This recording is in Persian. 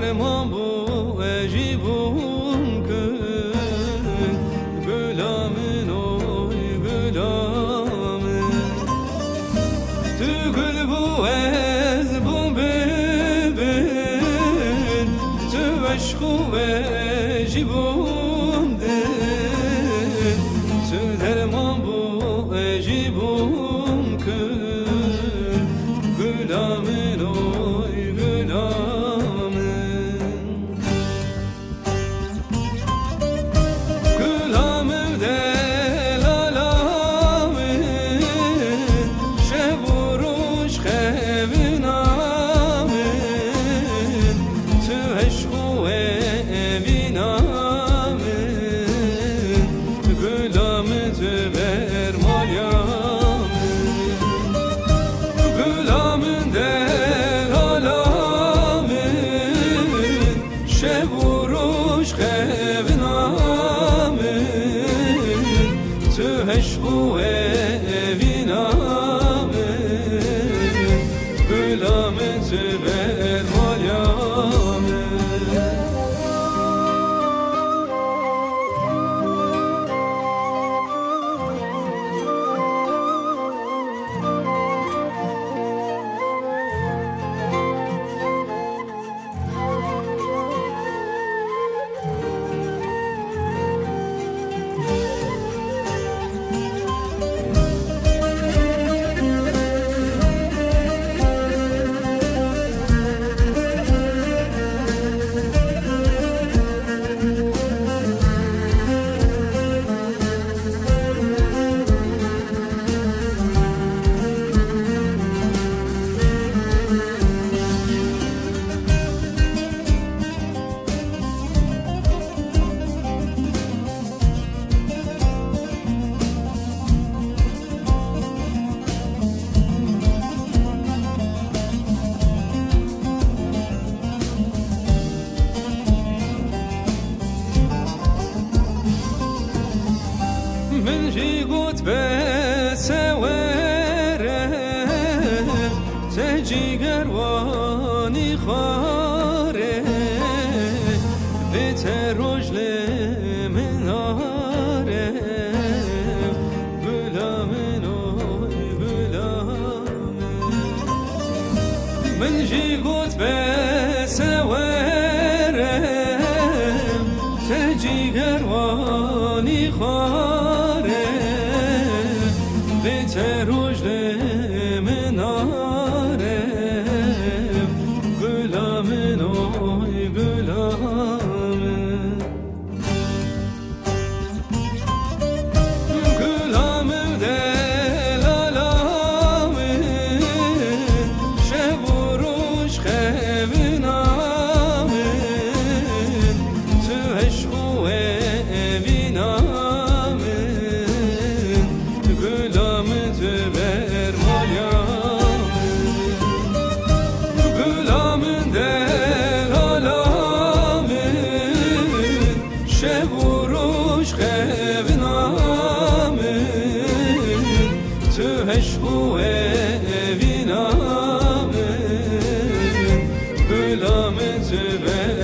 درمان بو اجیبون که گلامن اوی گلامن تو گل بو از بوم ببین تو عشق و اجیبون دن تو درمان بو اجیبون که گلامن اوی گلامن گلامن دل آلامن شب و روز خبینامن تو عشق و اوینامن گلامن تو برمالیامن گلامن دل آلامن شب و روز خبینامن تو عشق و اوینامن گلامن تو برمالیامن من جيقوت بسواره تجي قرواني خاره بتروج لمناره بلامن اوي بلامن من جيقوت بسواره تجي قرواني خاره بتروج لمناره گلامن اوی گلامن گلامن دل آلامن شب و روز خبینامن تو عشق و اوینامن گلامن تو برمالیامن گلامن دل آلامن شب و روز خبینامن تو عشق و اوینامن گلامن تو برمالیامن